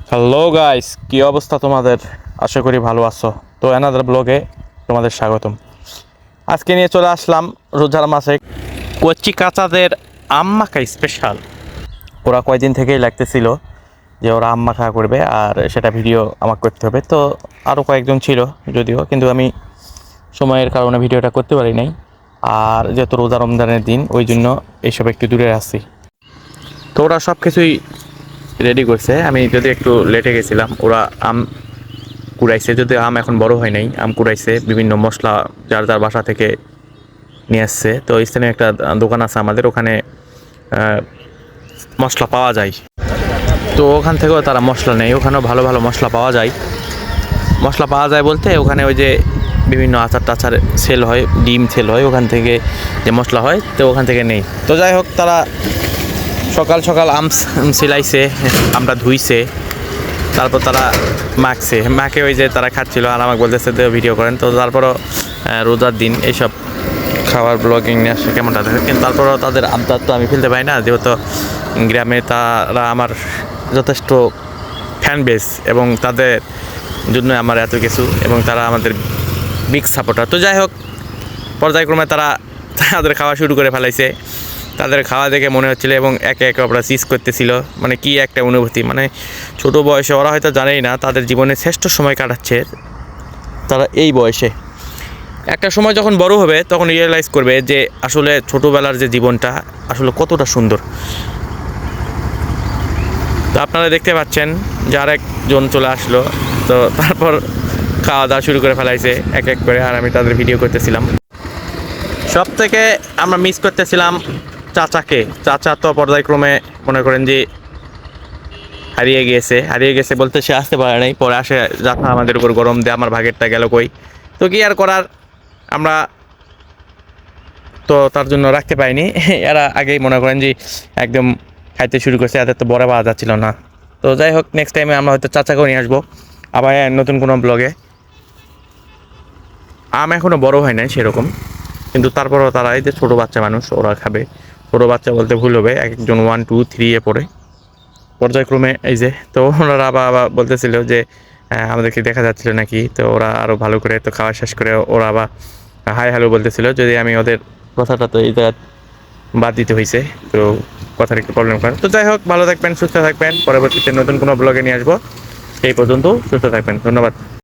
Hello guys, কি অবস্থা তোমাদের? আশা করি ভালো আছো। তো অ্যানাদার ব্লগে তোমাদের স্বাগতম। আজকে নিয়ে চলে আসলাম রোজার মাসে কচি কাঁচাদের আম মাখা স্পেশাল। ওরা কয়দিন থেকেই লাগতেছিল যে ওরা আম মাখা করবে আর সেটা ভিডিও আমাকে করতে হবে। তো আরও কয়েকজন ছিল যদিও, কিন্তু আমি সময়ের কারণে ভিডিওটা করতে পারি নাই। আর যেহেতু রোজা রমজানের দিন, ওই জন্য এইসব একটু দূরে আসছি। তো ওরা সব কিছুই রেডি করছে। আমি যদি একটু লেটে গেছিলাম। ওরা আম কুড়াইছে, যদি আম এখন বড় হয় নাই, আম কুড়াইছে, বিভিন্ন মশলা যার যার বাসা থেকে নিয়ে আসছে। তো স্থানীয় একটা দোকান আছে আমাদের, ওখানে মশলা পাওয়া যায়। তো ওখান থেকেও তারা মশলা নেয়, ওখানেও ভালো ভালো মশলা পাওয়া যায়। মশলা পাওয়া যায় বলতে ওখানে ওই যে বিভিন্ন আচার টাচার সেল হয়, ডিম সেল হয়, ওখান থেকে যে মশলা হয় তো ওখান থেকে নেই। তো যাই হোক, তারা সকাল সকাল আম সিলাইছে, আমটা ধুইছে, তারপর তারা মাখে ওই যে তারা খাচ্ছিল আর আমাকে বলতেছে তো ভিডিও করেন। তো তারপরও রোজার দিন এইসব খাবার ব্লগিং নিয়ে আসলে কেমনটা দেখে, কিন্তু তারপরও তাদের আবদার তো আমি ফেলতে পারি না, যেহেতু গ্রামে তারা আমার যথেষ্ট ফ্যান বেস এবং তাদের জন্য আমার এত কিছু, এবং তারা আমাদের বিগ সাপোর্টার। তো যাই হোক, পর্যায়ক্রমে তারা তাদের খাওয়া শুরু করে ফেলাইছে। তাদের খাওয়া দেখে মনে হচ্ছিল এবং একে একে ওরা চিজ করতেছিল, মানে কি একটা অনুভূতি। মানে ছোটো বয়সে ওরা হয়তো জানেই না তাদের জীবনের শ্রেষ্ঠ সময় কাটাচ্ছে তারা এই বয়সে। একটা সময় যখন বড় হবে তখন রিয়েলাইজ করবে যে আসলে ছোটোবেলার যে জীবনটা আসলে কতটা সুন্দর। তো আপনারা দেখতে পাচ্ছেন যে আরেকজন চলে আসলো। তো তারপর খাওয়া দাওয়া শুরু করে ফেলাইছে এক এক করে, আর আমি তাদের ভিডিও করতেছিলাম। সব থেকে আমরা মিস করতেছিলাম চাচাকে। চাচা তো পর্যায়ক্রমে মনে করেন যে হারিয়ে গেছে বলতে সে আসতে পারে নাই, পরে আসে যাতা আমাদের উপর গরম দেয়, আমার ভাগেরটা গেল কই। তো কি আর করার, আমরা তো তার জন্য রাখতে পারিনি। এরা আগেই মনে করেন যে একদম খাইতে শুরু করছে, এদের তো বড় পাওয়া যাচ্ছিল না। তো যাই হোক, নেক্সট টাইমে আমরা হয়তো চাচাকেও নিয়ে আসবো আবার নতুন কোনো ব্লগে। আম এখনও বড় হয় নাই সেরকম, কিন্তু তারপরও তারা এই যে ছোটো বাচ্চা মানুষ, ওরা খাবে। ছোটো বাচ্চা বলতে ভুল হবে, এক একজন 1, 2, 3 এ পড়ে পর্যায়ক্রমে। এই যে তো ওনারা আবার বলতেছিল যে আমাদেরকে দেখা যাচ্ছিল নাকি। তো ওরা আরও ভালো করে তো খাওয়া শেষ করে ওরা আবার হাই হ্যালো বলতেছিল, যদি আমি ওদের কথাটা তো এই জায়গায় বাদ দিতে হয়েছে। তো কথার একটু প্রবলেম করে। তো যাই হোক, ভালো থাকবেন, সুস্থ থাকবেন, পরবর্তীতে নতুন কোনো ব্লগে নিয়ে আসবো। এই পর্যন্ত সুস্থ থাকবেন, ধন্যবাদ।